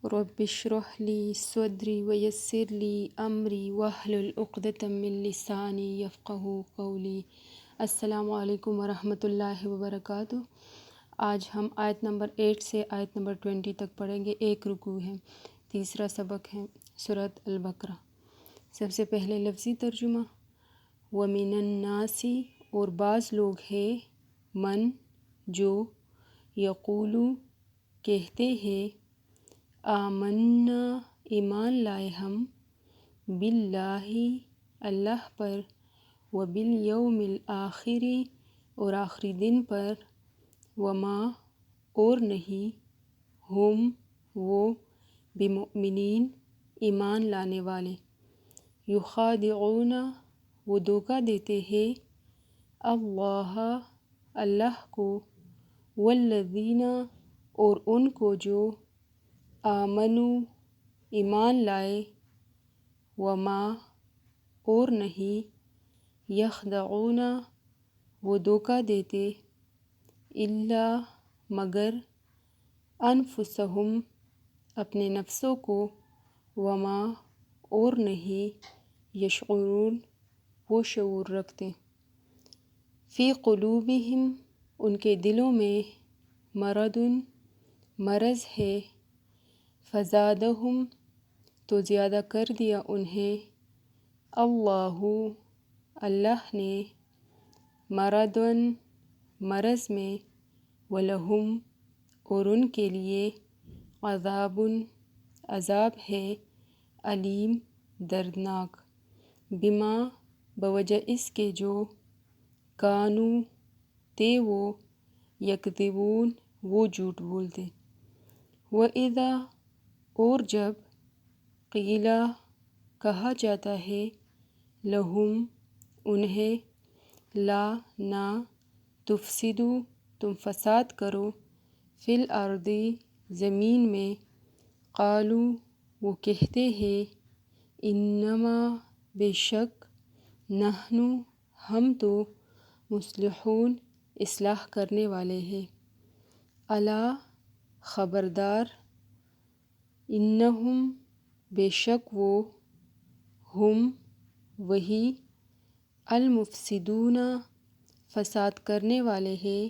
رب اشرح لی صدری ویسر لی امری واحلل عقدۃ من لسانی یفقہوا قولی۔ السلام علیکم ورحمۃ اللہ وبرکاتہ۔ آج ہم آیت نمبر 8 سے آیت نمبر 20 تک پڑھیں گے۔ ایک رکوع ہے، تیسرا سبق ہے سورۃ البقرہ۔ سب سے پہلے لفظی ترجمہ۔ وَمِنَ النَّاسِ، اور بعض لوگ ہیں، من جو، یقولو کہتے ہیں، آمنا ایمان لائے ہم، باللہ اللہ پر، وبالیوم الآخر اور آخری دن پر، وما اور نہیں، ہم وہ، بمؤمنین ایمان لانے والے، یخادعون وہ دھوکہ دیتے ہیں، اللہ کو، والذین اور ان کو جو، آمنو ایمان لائے، وما اور نہیں، یخدعون وہ دھوکہ دیتے، الا مگر، انفسہم اپنے نفسوں کو، وما اور نہیں، یشعرون وہ شعور رکھتے۔ فی قلوبہم ان کے دلوں میں، مرض مرض ہے، فزادہم تو زیادہ کر دیا انہیں، اللہ نے، مرضاً مرض میں، ولہم اور ان کے لیے، عذاب عذاب ہے، علیم دردناک، بما بوجہ اس کے جو، کانوا تھے وہ، یکذبون وہ جھوٹ بولتے۔ وَإِذَا اور جب، قیل کہا جاتا ہے، لہم انہیں، لا نہ، تفسدوا تم فساد کرو، فی الارض زمین میں، قالوا وہ کہتے ہیں، انما بے شک، نحن ہم تو، مصلحون اصلاح کرنے والے ہیں، الا خبردار، انہم بے شک وہ، ہم وہی، المفسدون فساد کرنے والے ہیں،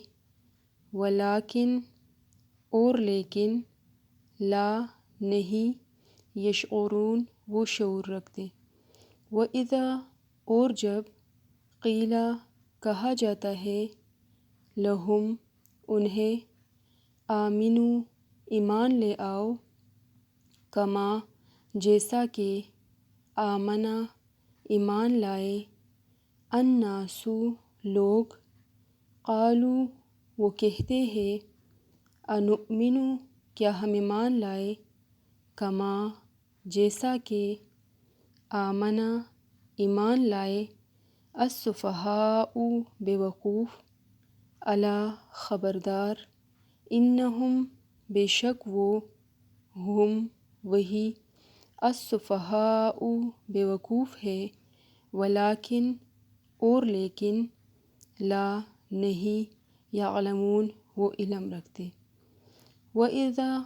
ولیکن اور لیکن، لا نہیں، یشعرون وہ شعور رکھتے۔ وَإِذَا اور جب، قیل کہا جاتا ہے، لہم انہیں، آمنوا ایمان لے آؤ، کما جیسا کہ، آمنا ایمان لائے، الناس لوگ، قالوا وہ کہتے ہیں، انؤمن کیا ہم ایمان لائے، کما جیسا کہ، آمنا ایمان لائے، السفہاء بے وقوف، الا خبردار، انہم بے شک وہ، ہم وہی، السفہاء بے وقوف ہے، ولیکن اور لیکن، لا نہیں، یعلمون وہ علم رکھتے۔ وَإِذَا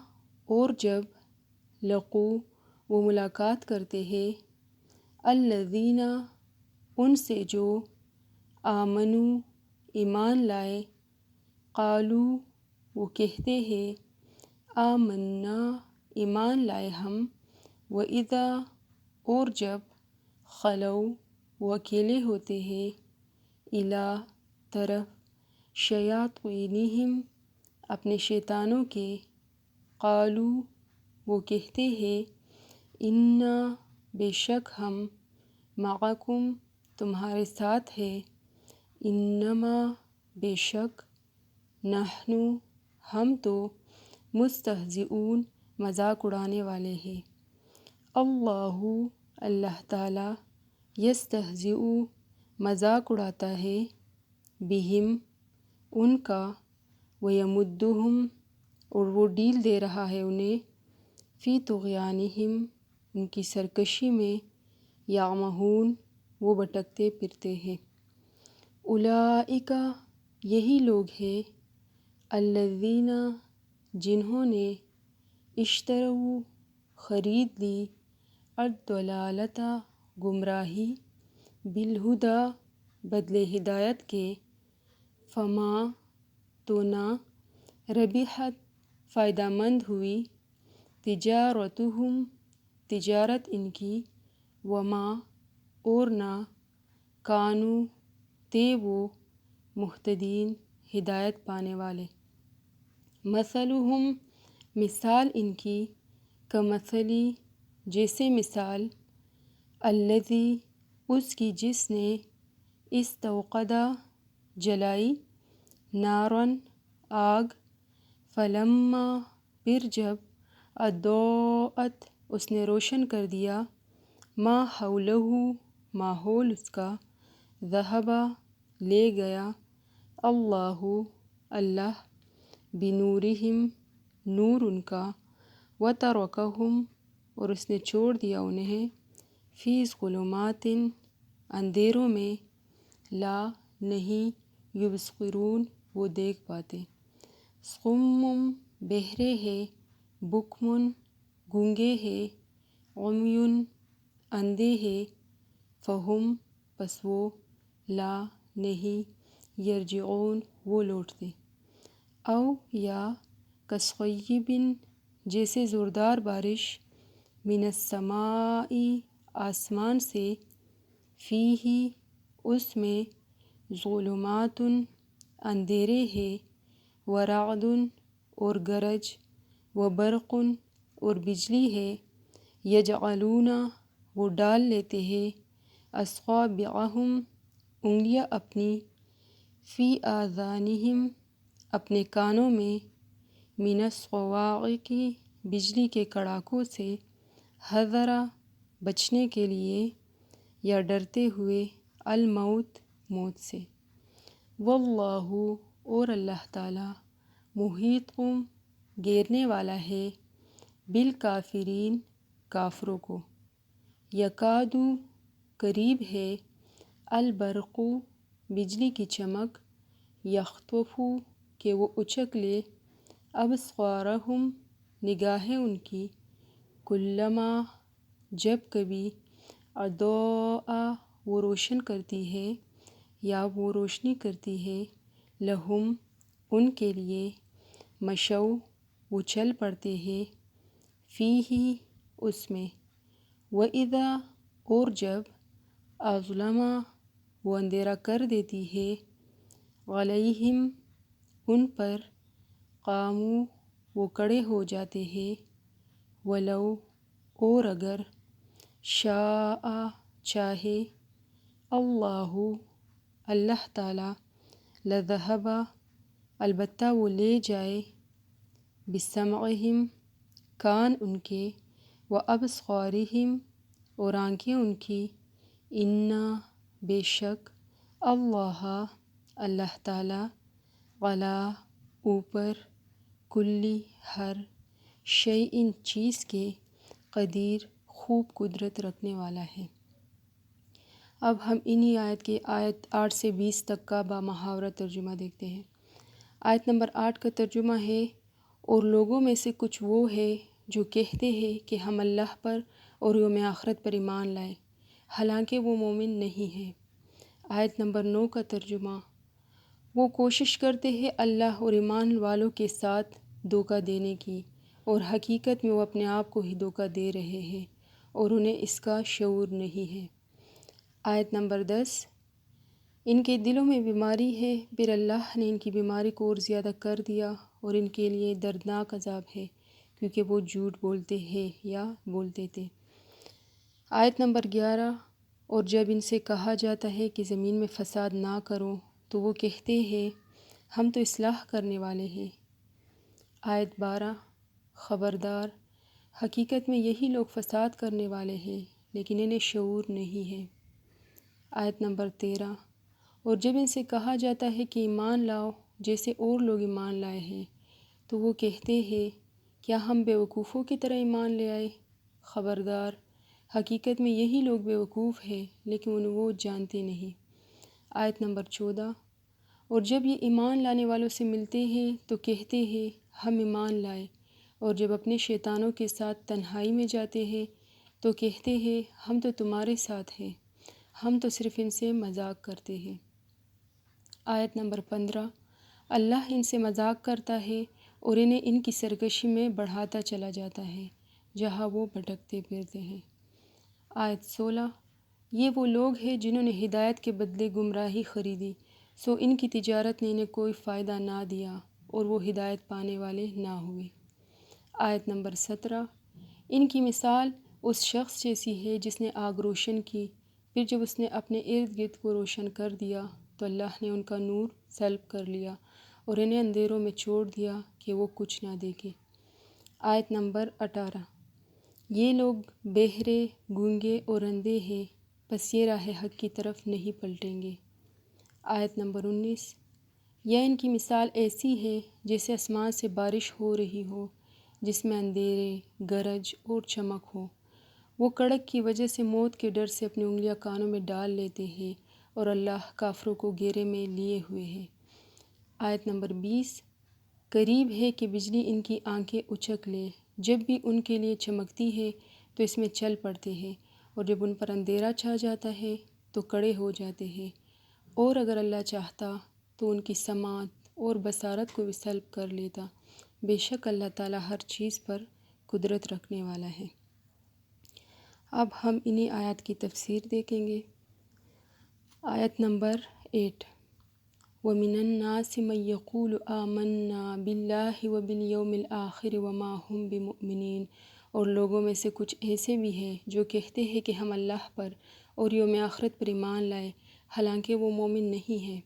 اور جب، لقوا وہ ملاقات کرتے ہیں، الذین ان سے جو، آمنوا ایمان لائے، قالوا وہ کہتے ہیں، آمنا ایمان لائے ہم، وَإِذَا اور جب، خلوا وہ اکیلے ہوتے ہیں، الی طرف، شیاطینہم اپنے شیطانوں کے، قالوا وہ کہتے ہیں، انا بے شک ہم، معکم تمہارے ساتھ ہے، انما بے شک، نحن ہم تو، مستہزئون مذاق اڑانے والے ہیں، اللہ تعالیٰ، یستہزئ مذاق اڑاتا ہے، بہم ان کا، ویمدہم اور وہ ڈیل دے رہا ہے انہیں، فی طغیانہم ان کی سرکشی میں، یعمہون وہ بھٹکتے پھرتے ہیں۔ اولئک یہی لوگ ہیں، الذین جنہوں نے، اشتروا خرید لی الضلالۃ گمراہی بالہدا بدلے ہدایت کے فما تو نہ ربحت فائدہ مند ہوئی تجارتہم تجارت ان کی وما اور نہ کانو تھے وہ مہتدین ہدایت پانے والے مثلہم مثال ان کی کمثلی جیسے مثال الذی اس کی جس نے استوقدا جلائی نارن آگ فلما پھر جب اضاءت اس نے روشن کر دیا ما حولہ ماحول اس کا ذہب لے گیا اللہ بنورہم نور ان کا وترکہم اور اس نے چھوڑ دیا انہیں فی ظلمات اندھیروں میں لا نہیں یبصرون وہ دیکھ پاتے صم بہرے ہے بکم گونگے ہے عمیٌ اندھے ہے فہم پس وہ لا نہیں یرجعون وہ لوٹتے او یا کصیب جیسے زوردار بارش من السماء آسمان سے فیہ اس میں ظلمات اندھیرے ہے ورعد اور گرج وبرق اور بجلی ہے یجعلون وہ ڈال لیتے ہیں اصابعہم انگلیاں اپنی فی آذانہم اپنے کانوں میں من الصواعق بجلی کے کڑاکوں سے حذر بچنے کے لیے یا ڈرتے ہوئے الموت موت سے واللہ اور اللہ تعالی محیط گھیرنے والا ہے بالکافرین کافروں کو یکادو قریب ہے البرق بجلی کی چمک یخطف کہ وہ اچک لے ابصارہم نگاہیں ان کی کلما جب کبھی اضاء وہ روشن کرتی ہے یا وہ روشنی کرتی ہے لہم ان کے لیے مشو وہ چل پڑتے ہیں فیہ اس میں وَإِذَا اور جب اظلم وہ اندھیرا کر دیتی ہے علیہم ان پر قاموا وہ کھڑے ہو جاتے ہیں ولو اور اگر شاء چاہے اللہ تعالی لذہب البتہ وہ لے جائے بسمعہم کان ان کے وابصارہم اور آنکھیں ان کی انا بے شک اللہ تعالی علی اوپر کلی ہر شیء چیز کے قدیر خوب قدرت رکھنے والا ہے۔ اب ہم انہی آیت کے آیت 8 سے 20 تک کا بامحاورہ ترجمہ دیکھتے ہیں۔ آیت نمبر 8 کا ترجمہ ہے اور لوگوں میں سے کچھ وہ ہے جو کہتے ہیں کہ ہم اللہ پر اور یوم آخرت پر ایمان لائے حالانکہ وہ مومن نہیں ہیں۔ آیت نمبر 9 کا ترجمہ وہ کوشش کرتے ہیں اللہ اور ایمان والوں کے ساتھ دھوکہ دینے کی اور حقیقت میں وہ اپنے آپ کو ہی دھوکہ دے رہے ہیں اور انہیں اس کا شعور نہیں ہے۔ آیت نمبر 10 ان کے دلوں میں بیماری ہے پھر اللہ نے ان کی بیماری کو اور زیادہ کر دیا اور ان کے لیے دردناک عذاب ہے کیونکہ وہ جھوٹ بولتے ہیں یا بولتے تھے۔ آیت نمبر 11 اور جب ان سے کہا جاتا ہے کہ زمین میں فساد نہ کرو تو وہ کہتے ہیں ہم تو اصلاح کرنے والے ہیں۔ آیت 12 خبردار حقیقت میں یہی لوگ فساد کرنے والے ہیں لیکن انہیں شعور نہیں ہے۔ آیت نمبر 13 اور جب ان سے کہا جاتا ہے کہ ایمان لاؤ جیسے اور لوگ ایمان لائے ہیں تو وہ کہتے ہیں کیا ہم بیوقوفوں کی طرح ایمان لے آئے؟ خبردار حقیقت میں یہی لوگ بیوقوف ہیں لیکن وہ جانتے نہیں۔ آیت نمبر 14 اور جب یہ ایمان لانے والوں سے ملتے ہیں تو کہتے ہیں ہم ایمان لائے اور جب اپنے شیطانوں کے ساتھ تنہائی میں جاتے ہیں تو کہتے ہیں ہم تو تمہارے ساتھ ہیں، ہم تو صرف ان سے مذاق کرتے ہیں۔ آیت نمبر 15، اللہ ان سے مذاق کرتا ہے اور انہیں ان کی سرکشی میں بڑھاتا چلا جاتا ہے جہاں وہ بھٹکتے پھرتے ہیں۔ آیت 16، یہ وہ لوگ ہیں جنہوں نے ہدایت کے بدلے گمراہی خریدی، سو ان کی تجارت نے انہیں کوئی فائدہ نہ دیا اور وہ ہدایت پانے والے نہ ہوئے۔ آیت نمبر 17، ان کی مثال اس شخص جیسی ہے جس نے آگ روشن کی، پھر جب اس نے اپنے ارد گرد کو روشن کر دیا تو اللہ نے ان کا نور سلب کر لیا اور انہیں اندھیروں میں چھوڑ دیا کہ وہ کچھ نہ دیکھے۔ آیت نمبر 18، یہ لوگ بہرے، گونگے اور اندھے ہیں، پس یہ راہ حق کی طرف نہیں پلٹیں گے۔ آیت نمبر 19، یا ان کی مثال ایسی ہے جیسے آسمان سے بارش ہو رہی ہو جس میں اندھیرے، گرج اور چمک ہو، وہ کڑک کی وجہ سے موت کے ڈر سے اپنی انگلیاں کانوں میں ڈال لیتے ہیں اور اللہ کافروں کو گھیرے میں لیے ہوئے ہے۔ آیت نمبر 20، قریب ہے کہ بجلی ان کی آنکھیں اچک لے، جب بھی ان کے لیے چمکتی ہے تو اس میں چل پڑتے ہیں، اور جب ان پر اندھیرا چھا جاتا ہے تو کڑے ہو جاتے ہیں، اور اگر اللہ چاہتا تو ان کی سماعت اور بصارت کو بھی سلب کر لیتا، بے شک اللہ تعالیٰ ہر چیز پر قدرت رکھنے والا ہے۔ اب ہم انہی آیات کی تفسیر دیکھیں گے۔ آیت نمبر 8، وَمِنَ النَّاسِ مَن يَقُولُ آمَنَّا بِاللَّهِ وَبِالْيَوْمِ الْآخِرِ وَمَا هُمْ بِمُؤْمِنِينَ، اور لوگوں میں سے کچھ ایسے بھی ہیں جو کہتے ہیں کہ ہم اللہ پر اور یوم آخرت پر ایمان لائے، حالانکہ وہ مومن نہیں ہیں۔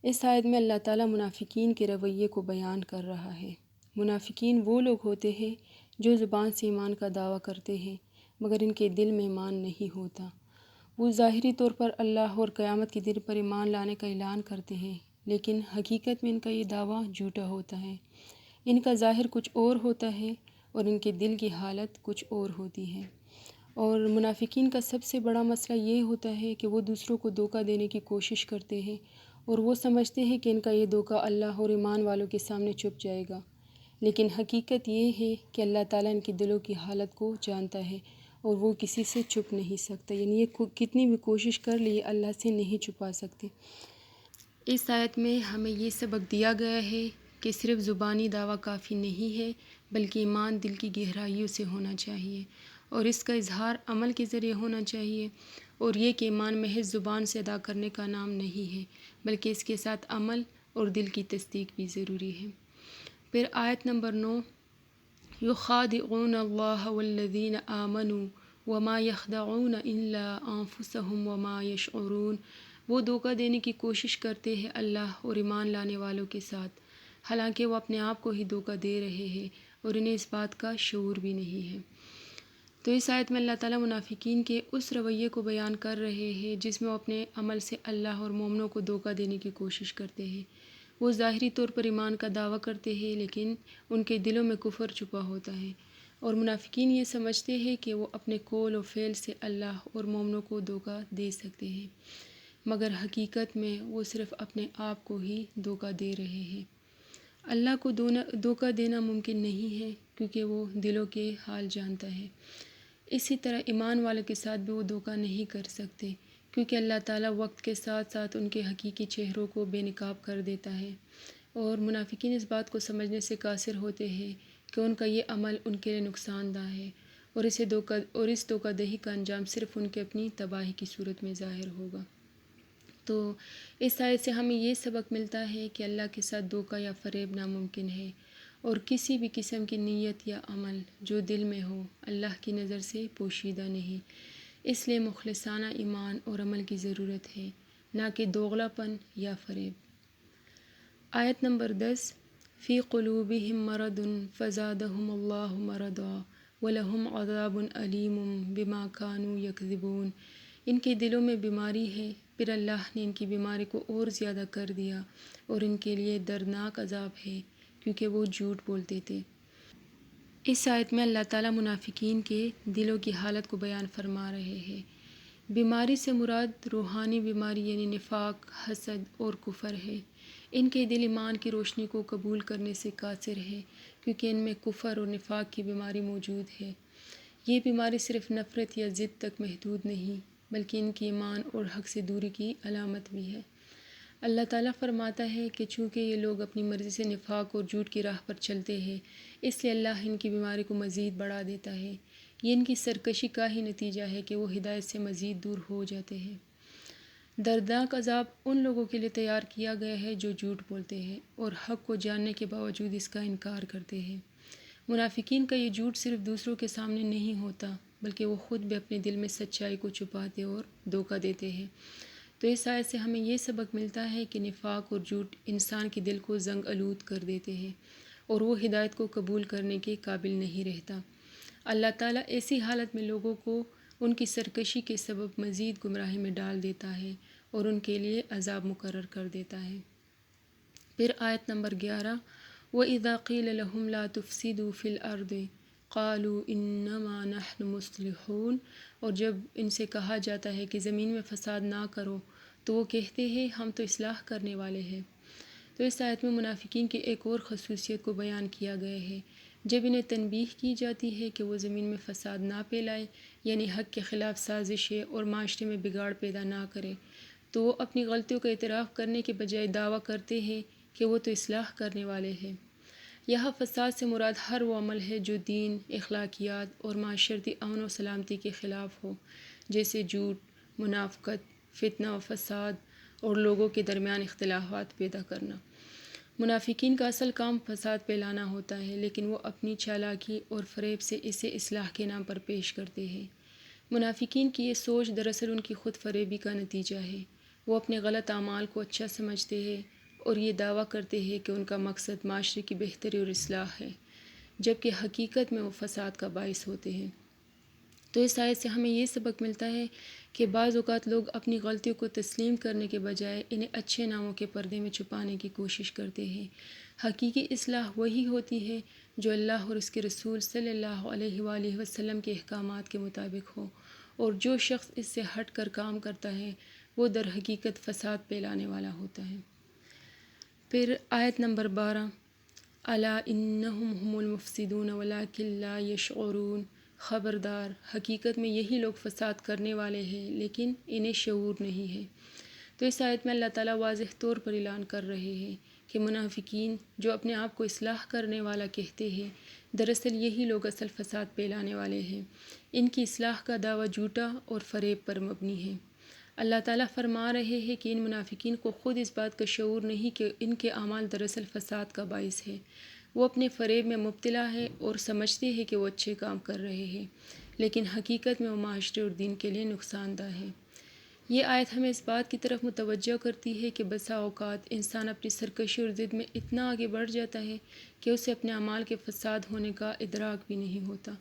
اس آیت میں اللہ تعالیٰ منافقین کے رویے کو بیان کر رہا ہے۔ منافقین وہ لوگ ہوتے ہیں جو زبان سے ایمان کا دعویٰ کرتے ہیں مگر ان کے دل میں ایمان نہیں ہوتا۔ وہ ظاہری طور پر اللہ اور قیامت کے دن پر ایمان لانے کا اعلان کرتے ہیں، لیکن حقیقت میں ان کا یہ دعویٰ جھوٹا ہوتا ہے۔ ان کا ظاہر کچھ اور ہوتا ہے اور ان کے دل کی حالت کچھ اور ہوتی ہے۔ اور منافقین کا سب سے بڑا مسئلہ یہ ہوتا ہے کہ وہ دوسروں کو دھوکہ دینے کی کوشش کرتے ہیں اور وہ سمجھتے ہیں کہ ان کا یہ دھوکہ اللہ اور ایمان والوں کے سامنے چھپ جائے گا، لیکن حقیقت یہ ہے کہ اللہ تعالیٰ ان کے دلوں کی حالت کو جانتا ہے اور وہ کسی سے چھپ نہیں سکتا، یعنی یہ کتنی بھی کوشش کر لی اللہ سے نہیں چھپا سکتے۔ اس آیت میں ہمیں یہ سبق دیا گیا ہے کہ صرف زبانی دعویٰ کافی نہیں ہے، بلکہ ایمان دل کی گہرائیوں سے ہونا چاہیے اور اس کا اظہار عمل کے ذریعے ہونا چاہیے، اور یہ کہ ایمان محض زبان سے ادا کرنے کا نام نہیں ہے بلکہ اس کے ساتھ عمل اور دل کی تصدیق بھی ضروری ہے۔ پھر آیت نمبر 9، يُخَادِعُونَ اللَّهَ وَالَّذِينَ آمَنُوا وَمَا يَخْدَعُونَ إِلَّا أَنفُسَهُمْ وَمَا يَشْعُرُونَ، وہ دھوکہ دینے کی کوشش کرتے ہیں اللہ اور ایمان لانے والوں کے ساتھ، حالانکہ وہ اپنے آپ کو ہی دھوکہ دے رہے ہیں اور انہیں اس بات کا شعور بھی نہیں ہے۔ تو اس آیت میں اللہ تعالیٰ منافقین کے اس رویے کو بیان کر رہے ہیں جس میں وہ اپنے عمل سے اللہ اور مومنوں کو دھوکہ دینے کی کوشش کرتے ہیں۔ وہ ظاہری طور پر ایمان کا دعویٰ کرتے ہیں لیکن ان کے دلوں میں کفر چھپا ہوتا ہے، اور منافقین یہ سمجھتے ہیں کہ وہ اپنے قول و فعل سے اللہ اور مومنوں کو دھوکہ دے سکتے ہیں، مگر حقیقت میں وہ صرف اپنے آپ کو ہی دھوکہ دے رہے ہیں۔ اللہ کو دھوکہ دینا ممکن نہیں ہے کیونکہ وہ دلوں کے حال جانتا ہے۔ اسی طرح ایمان والوں کے ساتھ بھی وہ دھوکہ نہیں کر سکتے کیونکہ اللہ تعالیٰ وقت کے ساتھ ساتھ ان کے حقیقی چہروں کو بے نقاب کر دیتا ہے، اور منافقین اس بات کو سمجھنے سے قاصر ہوتے ہیں کہ ان کا یہ عمل ان کے لیے نقصان دہ ہے، اور اس دھوکہ دہی کا انجام صرف ان کے اپنی تباہی کی صورت میں ظاہر ہوگا۔ تو اس آیت سے ہمیں یہ سبق ملتا ہے کہ اللہ کے ساتھ دھوکہ یا فریب ناممکن ہے، اور کسی بھی قسم کی نیت یا عمل جو دل میں ہو اللہ کی نظر سے پوشیدہ نہیں، اس لیے مخلصانہ ایمان اور عمل کی ضرورت ہے، نہ کہ دوغلا پن یا فریب۔ آیت نمبر 10، فی قلوبہم مرض فزادہم اللہ مرضا ولہم عذاب علیم بما کانوا یکذبون، ان کے دلوں میں بیماری ہے پھر اللہ نے ان کی بیماری کو اور زیادہ کر دیا اور ان کے لیے دردناک عذاب ہے کیونکہ وہ جھوٹ بولتے تھے۔ اس آیت میں اللہ تعالیٰ منافقین کے دلوں کی حالت کو بیان فرما رہے ہیں۔ بیماری سے مراد روحانی بیماری یعنی نفاق، حسد اور کفر ہے۔ ان کے دل ایمان کی روشنی کو قبول کرنے سے قاصر ہے، کیونکہ ان میں کفر اور نفاق کی بیماری موجود ہے۔ یہ بیماری صرف نفرت یا ضد تک محدود نہیں، بلکہ ان کی ایمان اور حق سے دوری کی علامت بھی ہے۔ اللہ تعالیٰ فرماتا ہے کہ چونکہ یہ لوگ اپنی مرضی سے نفاق اور جھوٹ کی راہ پر چلتے ہیں، اس لیے اللہ ان کی بیماری کو مزید بڑھا دیتا ہے۔ یہ ان کی سرکشی کا ہی نتیجہ ہے کہ وہ ہدایت سے مزید دور ہو جاتے ہیں۔ دردناک عذاب ان لوگوں کے لیے تیار کیا گیا ہے جو جھوٹ بولتے ہیں اور حق کو جاننے کے باوجود اس کا انکار کرتے ہیں۔ منافقین کا یہ جھوٹ صرف دوسروں کے سامنے نہیں ہوتا، بلکہ وہ خود بھی اپنے دل میں سچائی کو چھپاتے اور دھوکہ دیتے ہیں۔ تو اس آیت سے ہمیں یہ سبق ملتا ہے کہ نفاق اور جھوٹ انسان کے دل کو زنگ آلود کر دیتے ہیں اور وہ ہدایت کو قبول کرنے کے قابل نہیں رہتا۔ اللہ تعالیٰ ایسی حالت میں لوگوں کو ان کی سرکشی کے سبب مزید گمراہی میں ڈال دیتا ہے اور ان کے لیے عذاب مقرر کر دیتا ہے۔ پھر آیت نمبر 11، وَإِذَا قِيلَ لَهُمْ لَا تُفْسِدُوا فِي الْأَرْضِ قَالُوا إِنَّمَا نَحْنُ مُصْلِحُونَ، اور جب ان سے کہا جاتا ہے کہ زمین میں فساد نہ کرو تو وہ کہتے ہیں ہم تو اصلاح کرنے والے ہیں۔ تو اس آیت میں منافقین کی ایک اور خصوصیت کو بیان کیا گیا ہے۔ جب انہیں تنبیہ کی جاتی ہے کہ وہ زمین میں فساد نہ پھیلائے، یعنی حق کے خلاف سازشیں اور معاشرے میں بگاڑ پیدا نہ کرے، تو وہ اپنی غلطیوں کا اعتراف کرنے کے بجائے دعویٰ کرتے ہیں کہ وہ تو اصلاح کرنے والے ہیں۔ یہاں فساد سے مراد ہر وہ عمل ہے جو دین، اخلاقیات اور معاشرتی امن و سلامتی کے خلاف ہو، جیسے جھوٹ، منافقت، فتنہ و فساد اور لوگوں کے درمیان اختلافات پیدا کرنا۔ منافقین کا اصل کام فساد پھیلانا ہوتا ہے، لیکن وہ اپنی چالاکی اور فریب سے اسے اصلاح کے نام پر پیش کرتے ہیں۔ منافقین کی یہ سوچ دراصل ان کی خود فریبی کا نتیجہ ہے۔ وہ اپنے غلط اعمال کو اچھا سمجھتے ہیں اور یہ دعویٰ کرتے ہیں کہ ان کا مقصد معاشرے کی بہتری اور اصلاح ہے، جبکہ حقیقت میں وہ فساد کا باعث ہوتے ہیں۔ تو اس آیت سے ہمیں یہ سبق ملتا ہے کہ بعض اوقات لوگ اپنی غلطیوں کو تسلیم کرنے کے بجائے انہیں اچھے ناموں کے پردے میں چھپانے کی کوشش کرتے ہیں۔ حقیقی اصلاح وہی ہوتی ہے جو اللہ اور اس کے رسول صلی اللہ علیہ وآلہ وسلم کے احکامات کے مطابق ہو، اور جو شخص اس سے ہٹ کر کام کرتا ہے وہ در حقیقت فساد پھیلانے والا ہوتا ہے۔ پھر آیت نمبر 12، الا انہم هم المفسدون ولکن لا یشعرون، خبردار، حقیقت میں یہی لوگ فساد کرنے والے ہیں لیکن انہیں شعور نہیں ہے۔ تو اس آیت میں اللہ تعالیٰ واضح طور پر اعلان کر رہے ہیں کہ منافقین جو اپنے آپ کو اصلاح کرنے والا کہتے ہیں، دراصل یہی لوگ اصل فساد پھیلانے والے ہیں۔ ان کی اصلاح کا دعویٰ جھوٹا اور فریب پر مبنی ہے۔ اللہ تعالیٰ فرما رہے ہیں کہ ان منافقین کو خود اس بات کا شعور نہیں کہ ان کے اعمال دراصل فساد کا باعث ہے۔ وہ اپنے فریب میں مبتلا ہے اور سمجھتے ہیں کہ وہ اچھے کام کر رہے ہیں، لیکن حقیقت میں وہ معاشرے اور دین کے لیے نقصان دہ ہے۔ یہ آیت ہمیں اس بات کی طرف متوجہ کرتی ہے کہ بسا اوقات انسان اپنی سرکشی اور ضد میں اتنا آگے بڑھ جاتا ہے کہ اسے اپنے اعمال کے فساد ہونے کا ادراک بھی نہیں ہوتا۔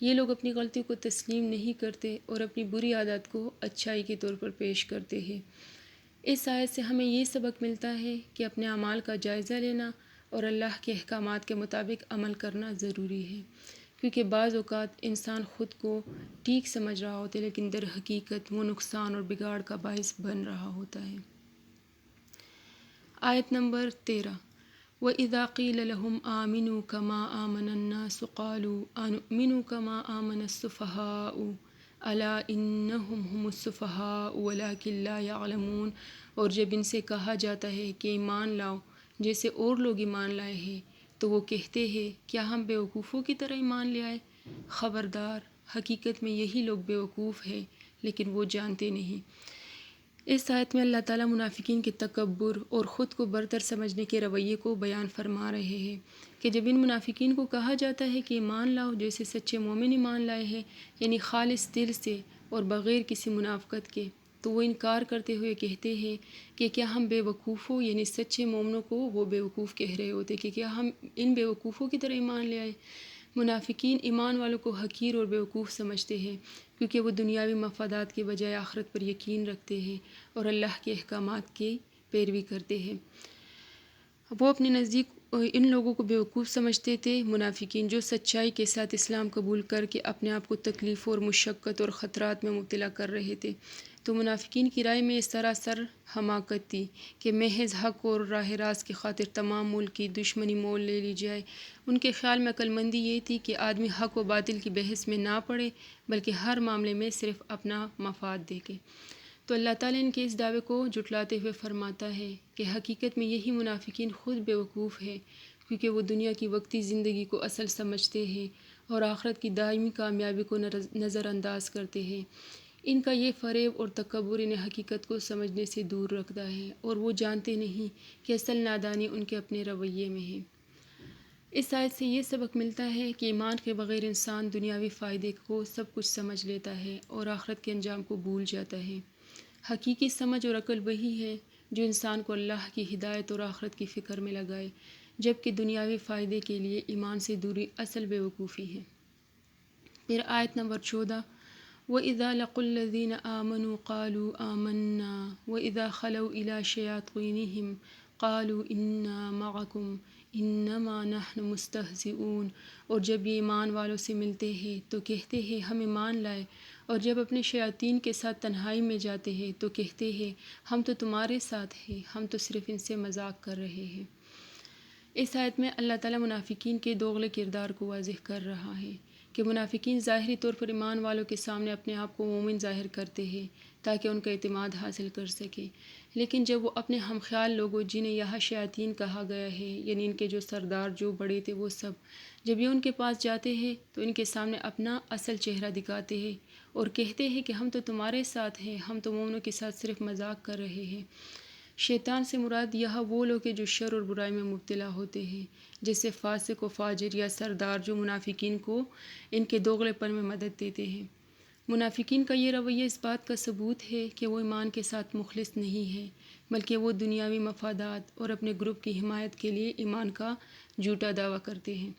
یہ لوگ اپنی غلطی کو تسلیم نہیں کرتے اور اپنی بری عادت کو اچھائی کے طور پر پیش کرتے ہیں۔ اس آیت سے ہمیں یہ سبق ملتا ہے کہ اپنے اعمال کا جائزہ لینا اور اللہ کے احکامات کے مطابق عمل کرنا ضروری ہے، کیونکہ بعض اوقات انسان خود کو ٹھیک سمجھ رہا ہوتا ہے لیکن در حقیقت وہ نقصان اور بگاڑ کا باعث بن رہا ہوتا ہے۔ آیت نمبر 13، وَإِذَا قِيلَ لَهُمْ آمِنُوا كَمَا آمَنَ النَّاسُ قَالُوا أَنُؤْمِنُ كَمَا آمَنَ السُّفَهَاءُ أَلَا إِنَّهُمْ هُمُ السُّفَهَاءُ وَلَكِنْ لَا يَعْلَمُونَ، اور جب ان سے کہا جاتا ہے کہ ایمان لاؤ جیسے اور لوگ ایمان لائے ہیں، تو وہ کہتے ہیں کیا ہم بیوقوفوں کی طرح ایمان لے آئے؟ خبردار، حقیقت میں یہی لوگ بیوقوف ہیں لیکن وہ جانتے نہیں۔ اس آیت میں اللہ تعالیٰ منافقین کے تکبر اور خود کو برتر سمجھنے کے رویے کو بیان فرما رہے ہیں کہ جب ان منافقین کو کہا جاتا ہے کہ ایمان لاؤ جیسے سچے مومن ایمان لائے ہیں، یعنی خالص دل سے اور بغیر کسی منافقت کے، تو وہ انکار کرتے ہوئے کہتے ہیں کہ کیا ہم بے وقوفوں، یعنی سچے مومنوں کو وہ بے وقوف کہہ رہے ہوتے کہ کیا ہم ان بے وقوفوں کی طرح ایمان لے آئے۔ منافقین ایمان والوں کو حقیر اور بیوقوف سمجھتے ہیں کیونکہ وہ دنیاوی مفادات کے بجائے آخرت پر یقین رکھتے ہیں اور اللہ کے احکامات کی پیروی کرتے ہیں۔ وہ اپنے نزدیک ان لوگوں کو بیوقوف سمجھتے تھے، منافقین جو سچائی کے ساتھ اسلام قبول کر کے اپنے آپ کو تکلیفوں اور مشقت اور خطرات میں مبتلا کر رہے تھے۔ تو منافقین کی رائے میں سراسر حماقت تھی کہ محض حق اور راہ راست کی خاطر تمام ملک کی دشمنی مول لے لی جائے۔ ان کے خیال میں عقل مندی یہ تھی کہ آدمی حق و باطل کی بحث میں نہ پڑے بلکہ ہر معاملے میں صرف اپنا مفاد دیکھے۔ تو اللہ تعالیٰ ان کے اس دعوے کو جھٹلاتے ہوئے فرماتا ہے کہ حقیقت میں یہی منافقین خود بیوقوف ہے، کیونکہ وہ دنیا کی وقتی زندگی کو اصل سمجھتے ہیں اور آخرت کی دائمی کامیابی کو نظر انداز کرتے ہیں۔ ان کا یہ فریب اور تکبر انہیں حقیقت کو سمجھنے سے دور رکھتا ہے اور وہ جانتے نہیں کہ اصل نادانی ان کے اپنے رویے میں ہے۔ اس آیت سے یہ سبق ملتا ہے کہ ایمان کے بغیر انسان دنیاوی فائدے کو سب کچھ سمجھ لیتا ہے اور آخرت کے انجام کو بھول جاتا ہے۔ حقیقی سمجھ اور عقل وہی ہے جو انسان کو اللہ کی ہدایت اور آخرت کی فکر میں لگائے، جبکہ دنیاوی فائدے کے لیے ایمان سے دوری اصل بیوقوفی ہے۔ پھر آیت نمبر 14، وَإِذَا لَقُوا الَّذِينَ آمَنُوا قَالُوا آمَنَّا وَإِذَا خَلَوْا إِلَىٰ شَيَاطِينِهِمْ قَالُوا إِنَّا مَعَكُمْ إِنَّمَا نَحْنُ مُسْتَهْزِئُونَ، اور جب یہ ایمان والوں سے ملتے ہیں تو کہتے ہیں ہم ایمان لائے، اور جب اپنے شیاطین کے ساتھ تنہائی میں جاتے ہیں تو کہتے ہیں ہم تو تمہارے ساتھ ہیں، ہم تو صرف ان سے مذاق کر رہے ہیں۔ اس آیت میں اللہ تعالیٰ منافقین کے دوغلے کردار کو واضح کر رہا ہے کہ منافقین ظاہری طور پر ایمان والوں کے سامنے اپنے آپ کو مومن ظاہر کرتے ہیں تاکہ ان کا اعتماد حاصل کر سکے، لیکن جب وہ اپنے ہم خیال لوگوں جنہیں یہاں شیاطین کہا گیا ہے، یعنی ان کے جو سردار جو بڑے تھے وہ سب، جب یہ ان کے پاس جاتے ہیں تو ان کے سامنے اپنا اصل چہرہ دکھاتے ہیں اور کہتے ہیں کہ ہم تو تمہارے ساتھ ہیں، ہم تو مومنوں کے ساتھ صرف مذاق کر رہے ہیں۔ شیطان سے مراد یہاں وہ لوگ ہیں جو شر اور برائی میں مبتلا ہوتے ہیں، جیسے فاسق و فاجر یا سردار جو منافقین کو ان کے دوغلے پن میں مدد دیتے ہیں۔ منافقین کا یہ رویہ اس بات کا ثبوت ہے کہ وہ ایمان کے ساتھ مخلص نہیں ہے، بلکہ وہ دنیاوی مفادات اور اپنے گروپ کی حمایت کے لیے ایمان کا جھوٹا دعویٰ کرتے ہیں۔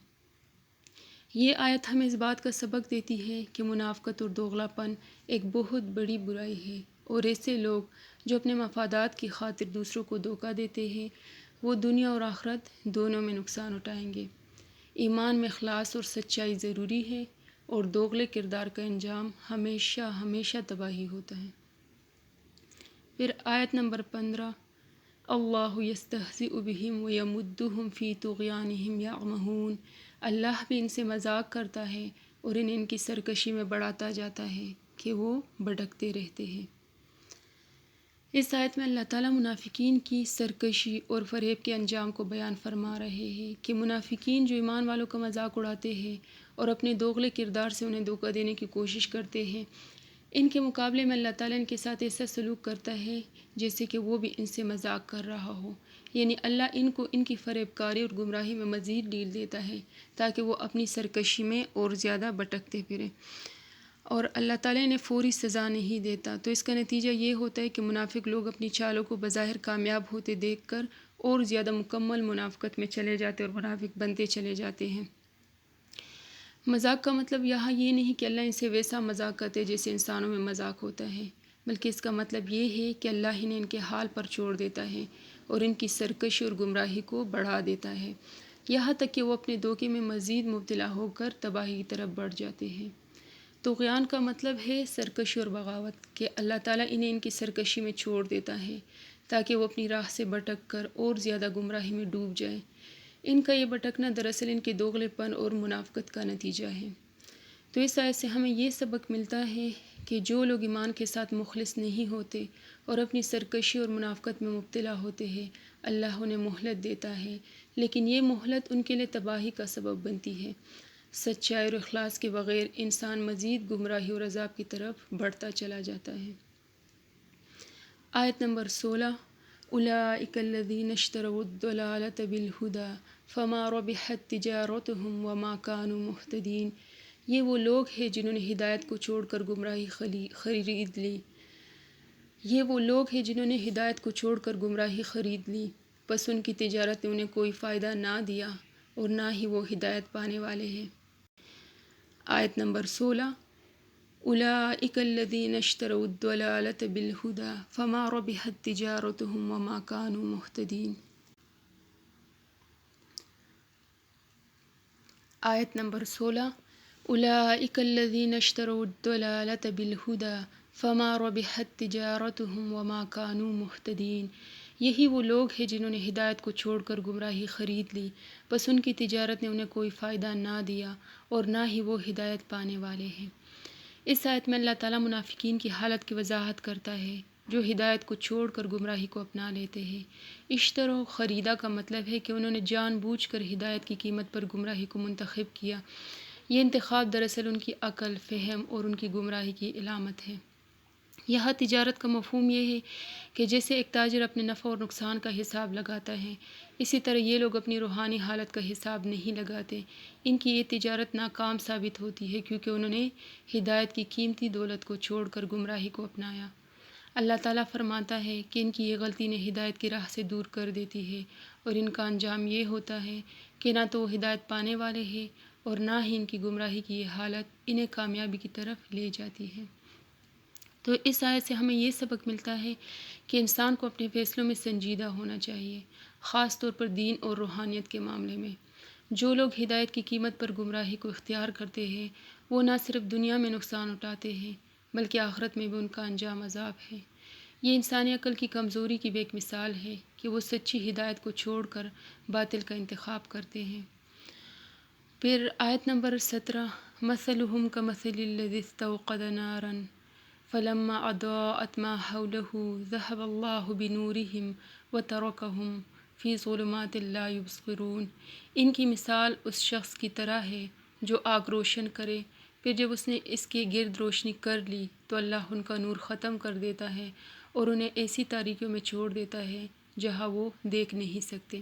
یہ آیت ہمیں اس بات کا سبق دیتی ہے کہ منافقت اور دوغلا پن ایک بہت بڑی برائی ہے، اور ایسے لوگ جو اپنے مفادات کی خاطر دوسروں کو دھوکہ دیتے ہیں وہ دنیا اور آخرت دونوں میں نقصان اٹھائیں گے۔ ایمان میں اخلاص اور سچائی ضروری ہے، اور دوغلے کردار کا انجام ہمیشہ ہمیشہ تباہی ہوتا ہے۔ پھر آیت نمبر 15، اللہ یستہزئ بہم ویمدہم فی طغیانہم یعمہون، اللہ بھی ان سے مذاق کرتا ہے اور انہیں ان کی سرکشی میں بڑھاتا جاتا ہے کہ وہ بھٹکتے رہتے ہیں۔ اس آیت میں اللہ تعالیٰ منافقین کی سرکشی اور فریب کے انجام کو بیان فرما رہے ہیں کہ منافقین جو ایمان والوں کا مذاق اڑاتے ہیں اور اپنے دوغلے کردار سے انہیں دھوکہ دینے کی کوشش کرتے ہیں، ان کے مقابلے میں اللہ تعالیٰ ان کے ساتھ ایسا سلوک کرتا ہے جیسے کہ وہ بھی ان سے مذاق کر رہا ہو، یعنی اللہ ان کو ان کی فریب کاری اور گمراہی میں مزید ڈھیل دیتا ہے تاکہ وہ اپنی سرکشی میں اور زیادہ بھٹکتے پھریں، اور اللہ تعالیٰ انہیں فوری سزا نہیں دیتا۔ تو اس کا نتیجہ یہ ہوتا ہے کہ منافق لوگ اپنی چالوں کو بظاہر کامیاب ہوتے دیکھ کر اور زیادہ مکمل منافقت میں چلے جاتے اور منافق بنتے چلے جاتے ہیں۔ مذاق کا مطلب یہاں یہ نہیں کہ اللہ ان سے ویسا مذاق کرتے جیسے انسانوں میں مذاق ہوتا ہے، بلکہ اس کا مطلب یہ ہے کہ اللہ انہیں ان کے حال پر چھوڑ دیتا ہے اور ان کی سرکشی اور گمراہی کو بڑھا دیتا ہے، یہاں تک کہ وہ اپنے دھوکے میں مزید مبتلا ہو کر تباہی کی طرف بڑھ جاتے ہیں۔ طغیان کا مطلب ہے سرکشی اور بغاوت، کہ اللہ تعالیٰ انہیں ان کی سرکشی میں چھوڑ دیتا ہے تاکہ وہ اپنی راہ سے بھٹک کر اور زیادہ گمراہی میں ڈوب جائیں۔ ان کا یہ بھٹکنا دراصل ان کے دوغلے پن اور منافقت کا نتیجہ ہے۔ تو اس آیت سے ہمیں یہ سبق ملتا ہے کہ جو لوگ ایمان کے ساتھ مخلص نہیں ہوتے اور اپنی سرکشی اور منافقت میں مبتلا ہوتے ہیں، اللہ انہیں مہلت دیتا ہے، لیکن یہ مہلت ان کے لیے تباہی کا سبب بنتی ہے۔ سچائی اور اخلاص کے بغیر انسان مزید گمراہی اور عذاب کی طرف بڑھتا چلا جاتا ہے۔ آیت نمبر 16، اولئک الذین اشتروا الضلالۃ بالہدی فما ربحت تجارتہم وما کانوا مہتدین، یہ وہ لوگ ہیں جنہوں نے ہدایت کو چھوڑ کر گمراہی خرید لی، پس ان کی تجارت نے انہیں کوئی فائدہ نہ دیا اور نہ ہی وہ ہدایت پانے والے ہیں۔ آیت نمبر 16، اولئک الذین اشتروا الضلالۃ بالہدی فما ربحت تجارتہم وما کانوا مہتدین۔ آیت نمبر 16، اولئک الذین اشتروا الضلالۃ بالہدی فما ربحت تجارتهم وما كانوا مهتدين۔ یہی وہ لوگ ہیں جنہوں نے ہدایت کو چھوڑ کر گمراہی خرید لی، بس ان کی تجارت نے انہیں کوئی فائدہ نہ دیا اور نہ ہی وہ ہدایت پانے والے ہیں۔ اس آیت میں اللہ تعالیٰ منافقین کی حالت کی وضاحت کرتا ہے جو ہدایت کو چھوڑ کر گمراہی کو اپنا لیتے ہیں۔ اشترو خریدا کا مطلب ہے کہ انہوں نے جان بوجھ کر ہدایت کی قیمت پر گمراہی کو منتخب کیا۔ یہ انتخاب دراصل ان کی عقل، فہم اور ان کی گمراہی کی علامت ہے۔ یہاں تجارت کا مفہوم یہ ہے کہ جیسے ایک تاجر اپنے نفع اور نقصان کا حساب لگاتا ہے، اسی طرح یہ لوگ اپنی روحانی حالت کا حساب نہیں لگاتے۔ ان کی یہ تجارت ناکام ثابت ہوتی ہے کیونکہ انہوں نے ہدایت کی قیمتی دولت کو چھوڑ کر گمراہی کو اپنایا۔ اللہ تعالیٰ فرماتا ہے کہ ان کی یہ غلطی نے ہدایت کی راہ سے دور کر دیتی ہے، اور ان کا انجام یہ ہوتا ہے کہ نہ تو وہ ہدایت پانے والے ہیں اور نہ ہی ان کی گمراہی کی یہ حالت انہیں کامیابی کی طرف لے جاتی ہے۔ تو اس آیت سے ہمیں یہ سبق ملتا ہے کہ انسان کو اپنے فیصلوں میں سنجیدہ ہونا چاہیے، خاص طور پر دین اور روحانیت کے معاملے میں۔ جو لوگ ہدایت کی قیمت پر گمراہی کو اختیار کرتے ہیں وہ نہ صرف دنیا میں نقصان اٹھاتے ہیں بلکہ آخرت میں بھی ان کا انجام عذاب ہے۔ یہ انسانی عقل کی کمزوری کی بھی ایک مثال ہے کہ وہ سچی ہدایت کو چھوڑ کر باطل کا انتخاب کرتے ہیں۔ پھر آیت نمبر 17، مثلهم كمثل الذي استوقد نارا فلما اضاءت ما حوله ذهب الله بنورهم وتركهم في ظلمات لا يبصرون۔ ان کی مثال اس شخص کی طرح ہے جو آگ روشن کرے، پھر جب اس نے اس کے گرد روشنی کر لی تو اللہ ان کا نور ختم کر دیتا ہے اور انہیں ایسی تاریکیوں میں چھوڑ دیتا ہے جہاں وہ دیکھ نہیں سکتے۔